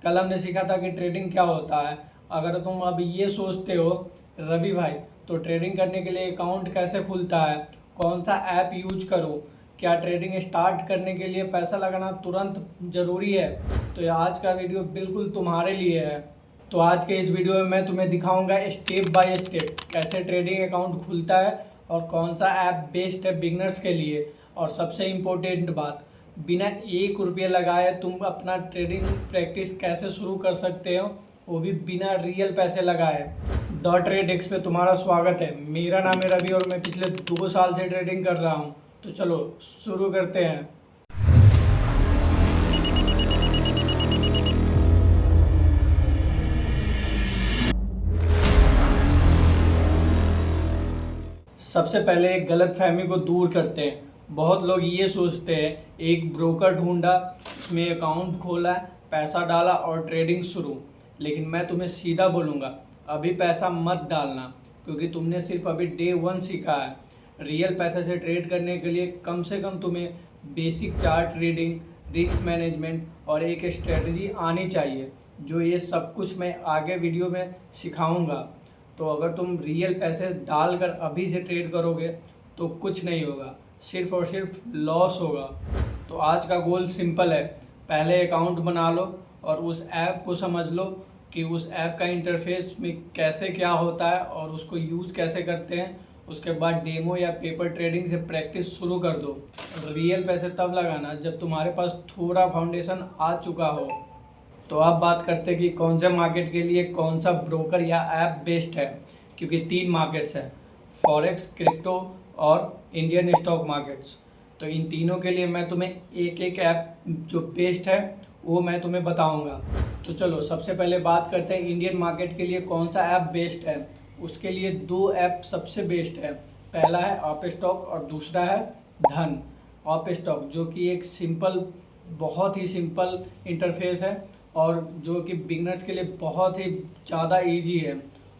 कल हमने सीखा था कि ट्रेडिंग क्या होता है। अगर तुम अब ये सोचते हो रवि भाई, तो ट्रेडिंग करने के लिए अकाउंट कैसे खुलता है, कौन सा ऐप यूज करूँ, क्या ट्रेडिंग स्टार्ट करने के लिए पैसा लगाना तुरंत ज़रूरी है, तो ये आज का वीडियो बिल्कुल तुम्हारे लिए है। तो आज के इस वीडियो में मैं तुम्हें दिखाऊंगा स्टेप बाय स्टेप कैसे ट्रेडिंग अकाउंट खुलता है और कौन सा ऐप बेस्ट है बिगनर्स के लिए। और सबसे इम्पोर्टेंट बात, बिना 1 रुपये लगाए तुम अपना ट्रेडिंग प्रैक्टिस कैसे शुरू कर सकते हो, वो भी बिना रियल पैसे लगाए। द ट्रेड एक्स पे तुम्हारा स्वागत है। मेरा नाम है रवि और मैं पिछले 2 साल से ट्रेडिंग कर रहा हूँ। तो चलो शुरू करते हैं। सबसे पहले एक गलत फहमी को दूर करते हैं। बहुत लोग ये सोचते हैं एक ब्रोकर ढूंढा, उसमें अकाउंट खोला, पैसा डाला और ट्रेडिंग शुरू। लेकिन मैं तुम्हें सीधा बोलूँगा, अभी पैसा मत डालना, क्योंकि तुमने सिर्फ अभी डे 1 सीखा है। रियल पैसे से ट्रेड करने के लिए कम से कम तुम्हें basic chart reading, risk management और एक स्ट्रेटजी आनी चाहिए, जो ये सब कुछ मैं आगे वीडियो में सिखाऊंगा। तो अगर तुम रियल पैसे डालकर अभी से ट्रेड करोगे तो कुछ नहीं होगा, सिर्फ और सिर्फ लॉस होगा। तो आज का गोल सिंपल है, पहले अकाउंट बना लो और उस ऐप को समझ लो कि उस ऐप का इंटरफेस में कैसे क्या होता है और उसको यूज़ कैसे करते हैं। उसके बाद डेमो या पेपर ट्रेडिंग से प्रैक्टिस शुरू कर दो। रियल पैसे तब लगाना जब तुम्हारे पास थोड़ा फाउंडेशन आ चुका हो। तो अब बात करते हैं कि कौन से मार्केट के लिए कौन सा ब्रोकर या ऐप बेस्ट है, क्योंकि 3 मार्केट्स हैं, फॉरेक्स, क्रिप्टो और इंडियन स्टॉक मार्केट्स। तो इन तीनों के लिए मैं तुम्हें एक एक ऐप जो बेस्ट है वो मैं तुम्हें बताऊंगा। तो चलो सबसे पहले बात करते हैं इंडियन मार्केट के लिए कौन सा ऐप बेस्ट है। उसके लिए 2 ऐप सबसे बेस्ट है। पहला है अप स्टॉक और दूसरा है धन। अप स्टॉक जो कि एक सिंपल, बहुत ही सिंपल इंटरफेस है और जो कि बिगनर्स के लिए बहुत ही ज़्यादा इजी है।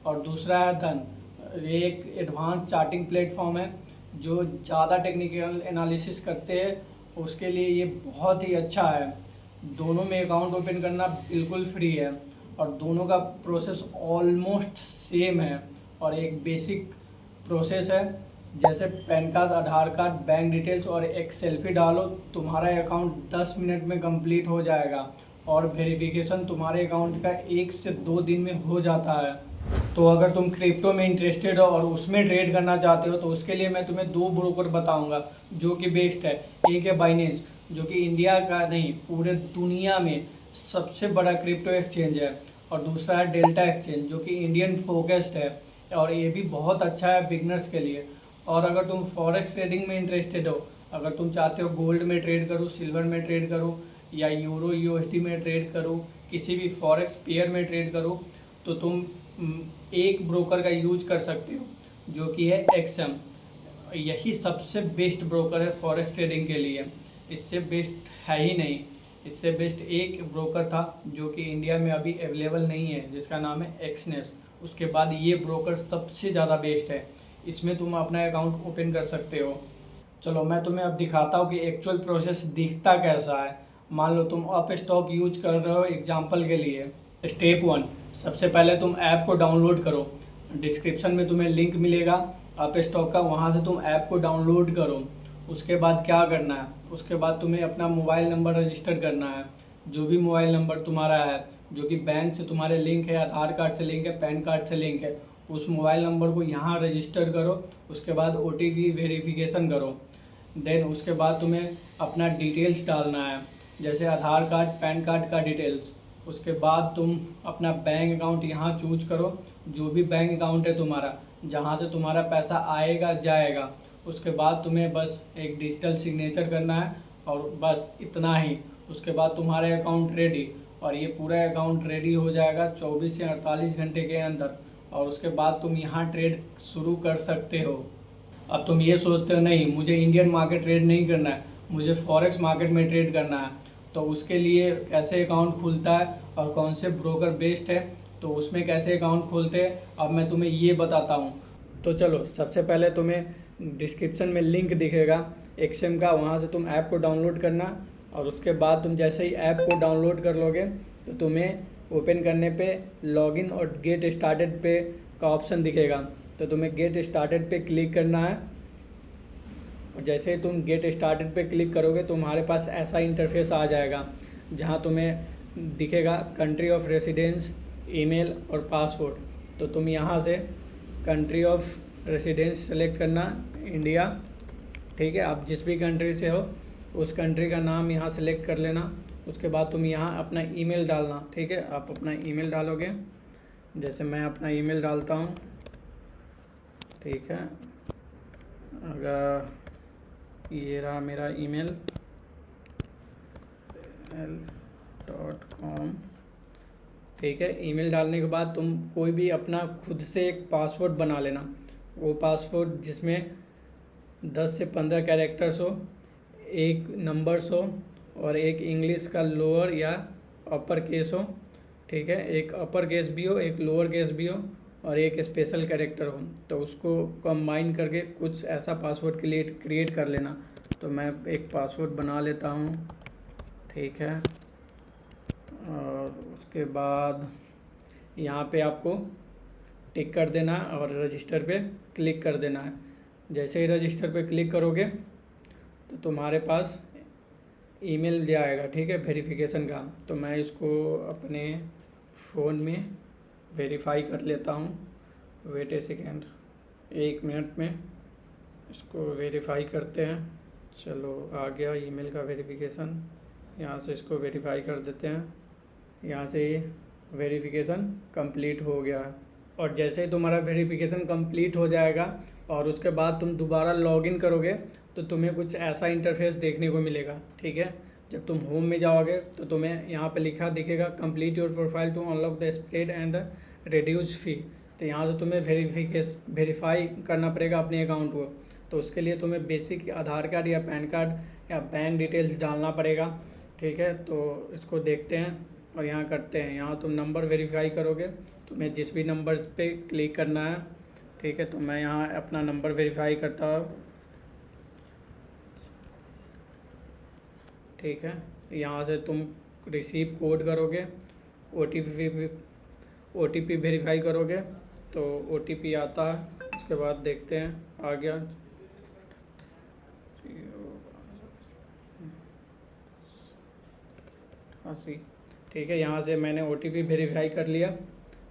और दूसरा है धन, ये एक एडवांस चार्टिंग प्लेटफॉर्म है जो ज़्यादा टेक्निकल एनालिसिस करते हैं, उसके लिए ये बहुत ही अच्छा है। दोनों में अकाउंट ओपन करना बिल्कुल फ्री है और दोनों का प्रोसेस ऑलमोस्ट सेम है और एक बेसिक प्रोसेस है। जैसे पैन कार्ड, आधार कार्ड, बैंक डिटेल्स और एक सेल्फी डालो, तुम्हारा अकाउंट 10 मिनट में कंप्लीट हो जाएगा और वेरिफिकेशन तुम्हारे अकाउंट का 1 से 2 दिन में हो जाता है। तो अगर तुम क्रिप्टो में इंटरेस्टेड हो और उसमें ट्रेड करना चाहते हो तो उसके लिए मैं तुम्हें 2 ब्रोकर बताऊंगा जो कि बेस्ट है। एक है बाइनेंस, जो कि इंडिया का नहीं पूरे दुनिया में सबसे बड़ा क्रिप्टो एक्सचेंज है, और दूसरा है डेल्टा एक्सचेंज जो कि इंडियन फोकस्ड है और ये भी बहुत अच्छा है बिगनर्स के लिए। और अगर तुम फॉरेक्स ट्रेडिंग में इंटरेस्टेड हो, अगर तुम चाहते हो गोल्ड में ट्रेड करो, सिल्वर में ट्रेड करो या यूरो यूएसडी में ट्रेड करो, किसी भी फॉरेक्स पेयर में ट्रेड करो, तो तुम एक ब्रोकर का यूज कर सकते हो जो कि है एक्सएम। यही सबसे बेस्ट ब्रोकर है फॉरेक्स ट्रेडिंग के लिए, इससे बेस्ट है ही नहीं। इससे बेस्ट एक ब्रोकर था जो कि इंडिया में अभी अवेलेबल नहीं है, जिसका नाम है एक्सनेस। उसके बाद ये ब्रोकर सबसे ज़्यादा बेस्ट है, इसमें तुम अपना अकाउंट ओपन कर सकते हो। चलो मैं तुम्हें अब दिखाता हूँ कि एक्चुअल प्रोसेस दिखता कैसा है। मान लो तुम अप स्टॉक यूज कर रहे हो एग्जांपल के लिए। स्टेप 1, सबसे पहले तुम ऐप को डाउनलोड करो। डिस्क्रिप्शन में तुम्हें लिंक मिलेगा अप स्टॉक का, वहाँ से तुम ऐप को डाउनलोड करो। उसके बाद क्या करना है, उसके बाद तुम्हें अपना मोबाइल नंबर रजिस्टर करना है, जो भी मोबाइल नंबर तुम्हारा है, जो कि बैंक से तुम्हारे लिंक है, आधार कार्ड से लिंक है, पैन कार्ड से लिंक है, उस मोबाइल नंबर को यहाँ रजिस्टर करो। उसके बाद OTP वेरिफिकेशन करो। देन उसके बाद तुम्हें अपना डिटेल्स डालना है, जैसे आधार कार्ड, पैन कार्ड का डिटेल्स। उसके बाद तुम अपना बैंक अकाउंट यहाँ चूज करो, जो भी बैंक अकाउंट है तुम्हारा, जहाँ से तुम्हारा पैसा आएगा जाएगा। उसके बाद तुम्हें बस एक डिजिटल सिग्नेचर करना है और बस इतना ही। उसके बाद तुम्हारा अकाउंट रेडी, और ये पूरा अकाउंट रेडी हो जाएगा 24 से 48 घंटे के अंदर, और उसके बाद तुम यहाँ ट्रेड शुरू कर सकते हो। अब तुम ये सोचते हो नहीं मुझे इंडियन मार्केट ट्रेड नहीं करना है, मुझे फॉरेक्स मार्केट में ट्रेड करना है, तो उसके लिए कैसे अकाउंट खुलता है और कौन से ब्रोकर बेस्ट है, तो उसमें कैसे अकाउंट खोलते हैं अब मैं तुम्हें ये बताता हूँ। तो चलो सबसे पहले तुम्हें डिस्क्रिप्शन में लिंक दिखेगा एक्सएम का, वहाँ से तुम ऐप को डाउनलोड करना, और उसके बाद तुम जैसे ही ऐप को डाउनलोड कर लोगे तो तुम्हें ओपन करने पे लॉगिन और गेट स्टार्टेड पे का ऑप्शन दिखेगा। तो तुम्हें गेट स्टार्टेड पे क्लिक करना है, और जैसे ही तुम गेट स्टार्टेड पे क्लिक करोगे तुम्हारे पास ऐसा इंटरफेस आ जाएगा जहाँ तुम्हें दिखेगा कंट्री ऑफ रेसिडेंस, ईमेल और पासवर्ड। तो तुम यहाँ से कंट्री ऑफ रेसिडेंस सेलेक्ट करना, इंडिया, ठीक है। आप जिस भी कंट्री से हो उस कंट्री का नाम यहाँ सेलेक्ट कर लेना। उसके बाद तुम यहाँ अपना ईमेल डालना, ठीक है। आप अपना ईमेल डालोगे, जैसे मैं अपना ईमेल डालता हूँ, ठीक है। अगर ये रहा मेरा email l.com, ठीक है। ईमेल डालने के बाद तुम कोई भी अपना खुद से एक पासवर्ड बना लेना। वो पासवर्ड जिसमें 10 से 15 कैरेक्टर्स हो, एक नंबर्स हो और एक इंग्लिश का लोअर या अपर केस हो, ठीक है। एक अपर केस भी हो, एक लोअर केस भी हो और एक स्पेशल कैरेक्टर हो। तो उसको कंबाइन करके कुछ ऐसा पासवर्ड क्रिएट कर लेना। तो मैं एक पासवर्ड बना लेता हूँ, ठीक है। और उसके बाद यहाँ पे आपको टिक कर देना है और रजिस्टर पे क्लिक कर देना है। जैसे ही रजिस्टर पे क्लिक करोगे तो तुम्हारे पास ईमेल जाएगा, ठीक है, वेरिफिकेशन का। तो मैं इसको अपने फ़ोन में वेरीफाई कर लेता हूँ। वेट ए सेकेंड, 1 मिनट में इसको वेरीफाई करते हैं। चलो आ गया ईमेल का वेरिफिकेशन। यहाँ से इसको वेरीफाई कर देते हैं। यहाँ से वेरिफिकेशन कंप्लीट हो गया है। और जैसे ही तुम्हारा वेरिफिकेशन कंप्लीट हो जाएगा और उसके बाद तुम दोबारा लॉगिन करोगे तो तुम्हें कुछ ऐसा इंटरफेस देखने को मिलेगा, ठीक है। जब तुम होम में जाओगे तो तुम्हें यहाँ पे लिखा दिखेगा complete your profile to unlock the spread and the reduce fee. तो यहाँ से तुम्हें वेरीफाई करना पड़ेगा अपने अकाउंट को। तो उसके लिए तुम्हें बेसिक आधार कार्ड या पैन कार्ड या बैंक डिटेल्स डालना पड़ेगा, ठीक है। तो इसको देखते हैं और यहाँ करते हैं। यहाँ तुम नंबर वेरीफाई करोगे, तुम्हें जिस भी नंबर पे क्लिक करना है, ठीक है। तो मैं यहाँ अपना नंबर वेरीफाई करता हूँ, ठीक है। यहाँ से तुम रिसीव कोड करोगे, OTP वेरीफाई करोगे तो OTP आता है। उसके बाद देखते हैं, आ गया। ठीक है, यहाँ से मैंने OTP वेरीफाई कर लिया,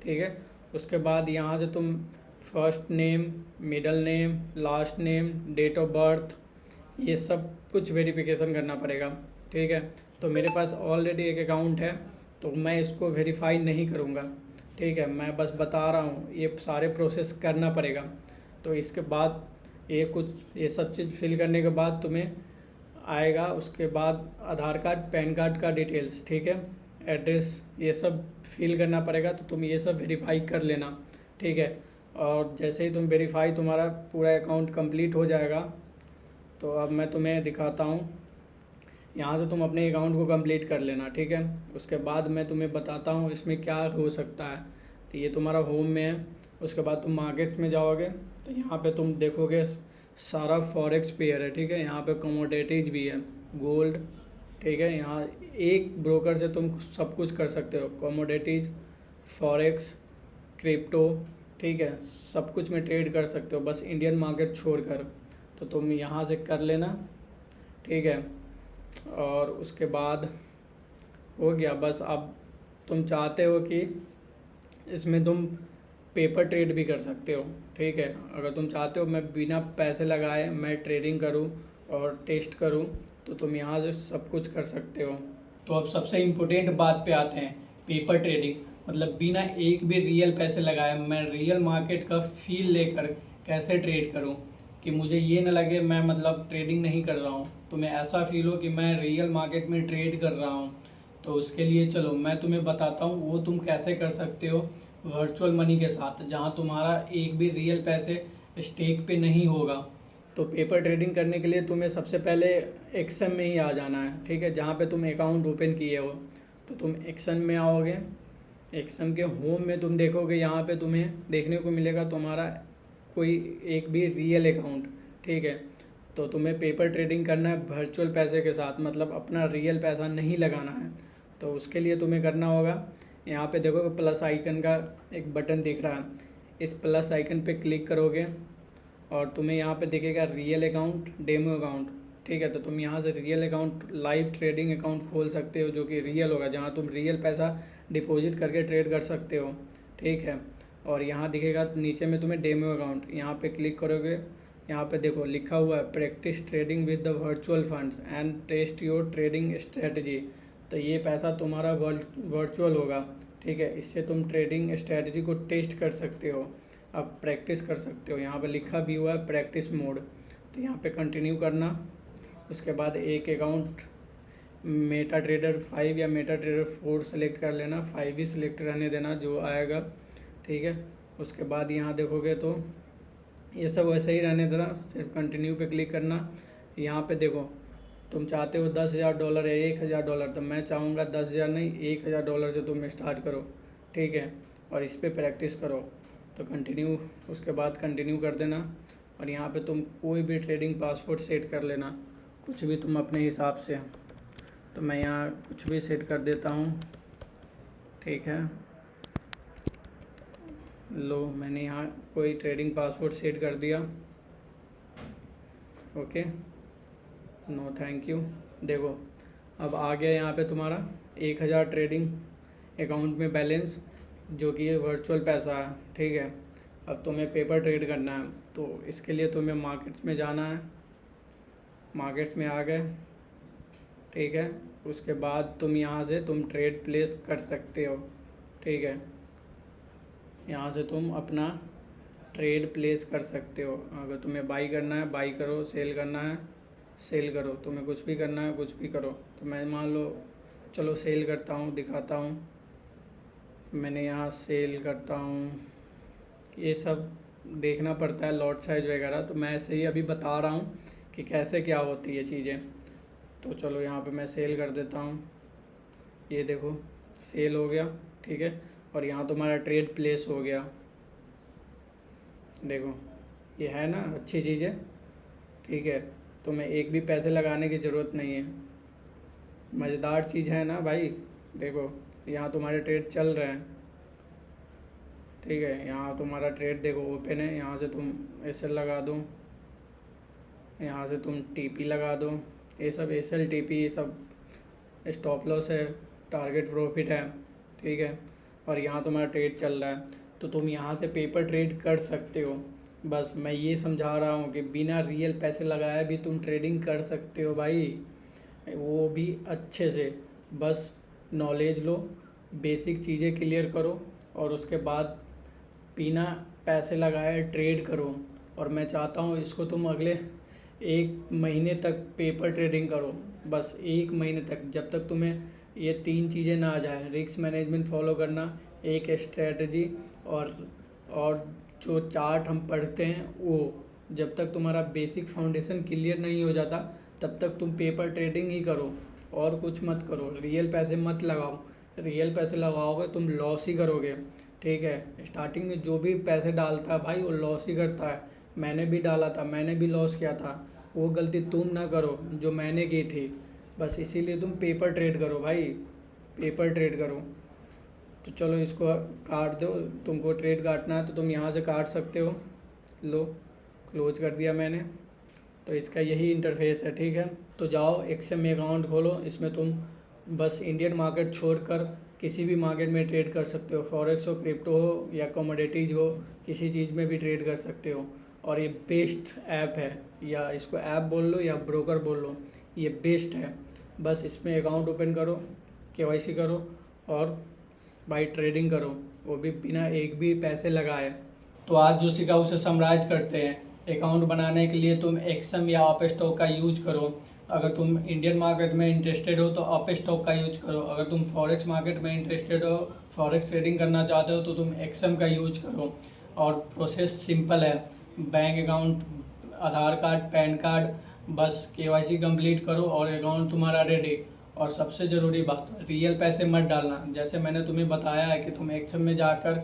ठीक है। उसके बाद यहाँ से तुम first name, middle name, last name, date of birth, ये सब कुछ वेरिफिकेशन करना पड़ेगा, ठीक है। तो मेरे पास ऑलरेडी एक अकाउंट है तो मैं इसको वेरीफाई नहीं करूँगा, ठीक है। मैं बस बता रहा हूँ, ये सारे प्रोसेस करना पड़ेगा। तो इसके बाद ये सब चीज़ फिल करने के बाद तुम्हें आएगा, उसके बाद आधार कार्ड, पैन कार्ड का डिटेल्स, ठीक है, एड्रेस, ये सब फिल करना पड़ेगा। तो तुम ये सब वेरीफाई कर लेना, ठीक है। और जैसे ही तुम वेरीफाई, तुम्हारा पूरा अकाउंट कंप्लीट हो जाएगा। तो अब मैं तुम्हें दिखाता हूँ, यहाँ से तुम अपने अकाउंट को कंप्लीट कर लेना, ठीक है। उसके बाद मैं तुम्हें बताता हूँ इसमें क्या हो सकता है। तो ये तुम्हारा होम में है। उसके बाद तुम मार्केट में जाओगे तो यहाँ पे तुम देखोगे सारा फॉरेक्स पेयर है, ठीक है। यहाँ पे कमोडिटीज भी है, गोल्ड, ठीक है। यहाँ एक ब्रोकर से तुम सब कुछ कर सकते हो, कमोडिटीज, फॉरेक्स, क्रिप्टो, ठीक है, सब कुछ में ट्रेड कर सकते हो, बस इंडियन मार्केट छोड़कर। तो तुम यहाँ से कर लेना, ठीक है। और उसके बाद हो गया बस। अब तुम चाहते हो कि इसमें तुम पेपर ट्रेड भी कर सकते हो, ठीक है। अगर तुम चाहते हो मैं बिना पैसे लगाए मैं ट्रेडिंग करूं और टेस्ट करूं तो तुम यहाँ से सब कुछ कर सकते हो। तो अब सबसे इम्पोर्टेंट बात पे आते हैं, पेपर ट्रेडिंग। मतलब बिना एक भी रियल पैसे लगाए मैं रियल मार्केट का फील लेकर कैसे ट्रेड करूं कि मुझे ये ना लगे मैं मतलब ट्रेडिंग नहीं कर रहा हूं, तो मैं ऐसा फील हो कि मैं रियल मार्केट में ट्रेड कर रहा हूं। तो उसके लिए चलो मैं तुम्हें बताता हूं वो तुम कैसे कर सकते हो वर्चुअल मनी के साथ, जहां तुम्हारा एक भी रियल पैसे स्टेक पे नहीं होगा। तो पेपर ट्रेडिंग करने के लिए तुम्हें सबसे पहले एक्सन में ही आ जाना है, ठीक है। जहाँ पे तुम अकाउंट ओपन किए हो तो तुम एक्सन में आओगे। एक्सन के होम में तुम देखोगे, यहाँ पे तुम्हें देखने को मिलेगा तुम्हारा कोई एक भी रियल अकाउंट, ठीक है। तो तुम्हें पेपर ट्रेडिंग करना है वर्चुअल पैसे के साथ, मतलब अपना रियल पैसा नहीं लगाना है। तो उसके लिए तुम्हें करना होगा, यहाँ पे देखो प्लस आइकन का एक बटन दिख रहा है, इस प्लस आइकन पे क्लिक करोगे और तुम्हें यहाँ पे दिखेगा रियल अकाउंट, डेमो अकाउंट। ठीक है, तो तुम यहाँ से real account, live trading account खोल सकते हो जो कि रियल होगा, जहाँ तुम रियल पैसा डिपॉजिट करके ट्रेड कर सकते हो। ठीक है, और यहाँ दिखेगा नीचे में तुम्हें डेमो अकाउंट, यहाँ पे क्लिक करोगे, यहाँ पे देखो लिखा हुआ है practice trading with the virtual funds and test your trading strategy. तो ये पैसा तुम्हारा वर्चुअल होगा। ठीक है, इससे तुम ट्रेडिंग स्ट्रेटजी को टेस्ट कर सकते हो, अब प्रैक्टिस कर सकते हो। यहाँ पे लिखा भी हुआ है प्रैक्टिस मोड, तो यहाँ पे कंटिन्यू करना। उसके बाद एक अकाउंट मेटा ट्रेडर 5 या मेटा ट्रेडर 4 सेलेक्ट कर लेना, 5 ही सिलेक्ट रहने देना जो आएगा। ठीक है, उसके बाद यहाँ देखोगे तो ये सब वैसे ही रहने देना, सिर्फ कंटिन्यू पे क्लिक करना। यहाँ पे देखो तुम चाहते हो $10,000 या $1,000, तो मैं चाहूँगा 10,000 नहीं, $1,000 से तुम स्टार्ट करो। ठीक है, और इस पर प्रैक्टिस करो। तो कंटिन्यू, उसके बाद कंटिन्यू कर देना, और यहाँ पे तुम कोई भी ट्रेडिंग पासवर्ड सेट कर लेना, कुछ भी तुम अपने हिसाब से। तो मैं यहाँ कुछ भी सेट कर देता हूँ। ठीक है, लो मैंने यहाँ कोई ट्रेडिंग पासवर्ड सेट कर दिया। Okay, no thank you. देखो अब आ गया यहाँ पे तुम्हारा 1,000 ट्रेडिंग अकाउंट में बैलेंस, जो कि ये वर्चुअल पैसा है। ठीक है, अब तुम्हें पेपर ट्रेड करना है, तो इसके लिए तुम्हें मार्केट्स में जाना है। मार्केट्स में आ गए। ठीक है, उसके बाद तुम यहाँ से तुम ट्रेड प्लेस कर सकते हो। ठीक है, यहाँ से तुम अपना ट्रेड प्लेस कर सकते हो। अगर तुम्हें बाई करना है बाई करो, सेल करना है सेल करो, तुम्हें कुछ भी करना है कुछ भी करो। तो मैं मान लो चलो सेल करता हूँ, दिखाता हूँ। मैंने यहाँ सेल करता हूँ, ये सब देखना पड़ता है लॉट साइज वगैरह, तो मैं ऐसे ही अभी बता रहा हूँ कि कैसे क्या होती है चीज़ें। तो चलो यहाँ पे मैं सेल कर देता हूँ, ये देखो सेल हो गया। ठीक है, और यहाँ तुम्हारा ट्रेड प्लेस हो गया। देखो ये है ना अच्छी चीज़ है। ठीक है, तुम्हें एक भी पैसे लगाने की ज़रूरत नहीं है, मज़ेदार चीज़ है ना भाई। देखो यहाँ तुम्हारे ट्रेड चल रहे हैं। ठीक है, यहाँ तुम्हारा ट्रेड देखो ओपन है, यहाँ से तुम एसएल लगा दो, यहाँ से तुम टीपी लगा दो। ये सब एसएल टीपी, ये सब स्टॉप लॉस है, टारगेट प्रॉफिट है। ठीक है, और यहाँ तुम्हारा ट्रेड चल रहा है, तो तुम यहाँ से पेपर ट्रेड कर सकते हो। बस मैं ये समझा रहा हूँ कि बिना रियल पैसे लगाए भी तुम ट्रेडिंग कर सकते हो भाई, वो भी अच्छे से। बस नॉलेज लो, बेसिक चीज़ें क्लियर करो, और उसके बाद बिना पैसे लगाए ट्रेड करो। और मैं चाहता हूँ इसको तुम अगले 1 महीने तक पेपर ट्रेडिंग करो, बस 1 महीने तक, जब तक तुम्हें ये 3 चीज़ें ना आ जाए। रिस्क मैनेजमेंट फॉलो करना, एक स्ट्रेटजी, और जो चार्ट हम पढ़ते हैं वो, जब तक तुम्हारा बेसिक फाउंडेशन क्लियर नहीं हो जाता तब तक तुम पेपर ट्रेडिंग ही करो, और कुछ मत करो। रियल पैसे मत लगाओ, रियल पैसे लगाओगे तुम लॉस ही करोगे। ठीक है, स्टार्टिंग में जो भी पैसे डालता है भाई वो लॉस ही करता है। मैंने भी डाला था, मैंने भी लॉस किया था, वो गलती तुम ना करो जो मैंने की थी। बस इसीलिए तुम पेपर ट्रेड करो भाई, पेपर ट्रेड करो। तो चलो इसको काट दो, तुमको ट्रेड काटना है तो तुम यहाँ से काट सकते हो। लो क्लोज कर दिया मैंने। तो इसका यही इंटरफेस है। ठीक है, तो जाओ एक्सएम में अकाउंट खोलो, इसमें तुम बस इंडियन मार्केट छोड़कर किसी भी मार्केट में ट्रेड कर सकते हो, फॉरेक्स हो, क्रिप्टो हो या कमोडिटीज़ हो, किसी चीज़ में भी ट्रेड कर सकते हो। और ये बेस्ट ऐप है, या इसको ऐप बोल लो या ब्रोकर बोल लो, ये बेस्ट है। बस इसमें अकाउंट ओपन करो, केवाईसी करो और बाई ट्रेडिंग करो, वो भी बिना एक भी पैसे लगाए। तो आज जो सीखा उसे समराइज करते हैं। अकाउंट बनाने के लिए तुम एक्सएम या अप स्टॉक का यूज करो। अगर तुम इंडियन मार्केट में इंटरेस्टेड हो तो अप स्टॉक का यूज करो। अगर तुम फॉरेक्स मार्केट में इंटरेस्टेड हो, फॉरेक्स ट्रेडिंग करना चाहते हो, तो तुम एक्सएम का यूज करो। और प्रोसेस सिंपल है, बैंक अकाउंट, आधार कार्ड, पैन कार्ड, बस केवाईसी कंप्लीट करो और अकाउंट तुम्हारा रेडी। और सबसे ज़रूरी बात, रियल पैसे मत डालना। जैसे मैंने तुम्हें बताया है कि तुम एक्सएम में जाकर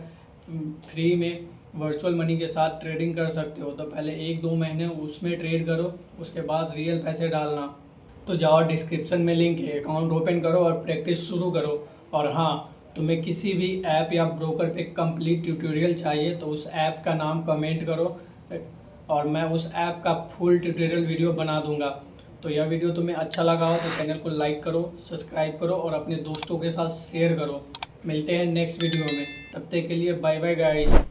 फ्री में वर्चुअल मनी के साथ ट्रेडिंग कर सकते हो, तो पहले 1-2 महीने उसमें ट्रेड करो, उसके बाद रियल पैसे डालना। तो जाओ, डिस्क्रिप्शन में लिंक है, अकाउंट ओपन करो और प्रैक्टिस शुरू करो। और हाँ, तुम्हें किसी भी ऐप या ब्रोकर पे कंप्लीट ट्यूटोरियल चाहिए तो उस ऐप का नाम कमेंट करो और मैं उस ऐप का फुल ट्यूटोरियल वीडियो बना दूंगा। तो यह वीडियो तुम्हें अच्छा लगा हो तो चैनल को लाइक करो, सब्सक्राइब करो और अपने दोस्तों के साथ शेयर करो। मिलते हैं नेक्स्ट वीडियो में, तब तक के लिए बाय बाय गाइस।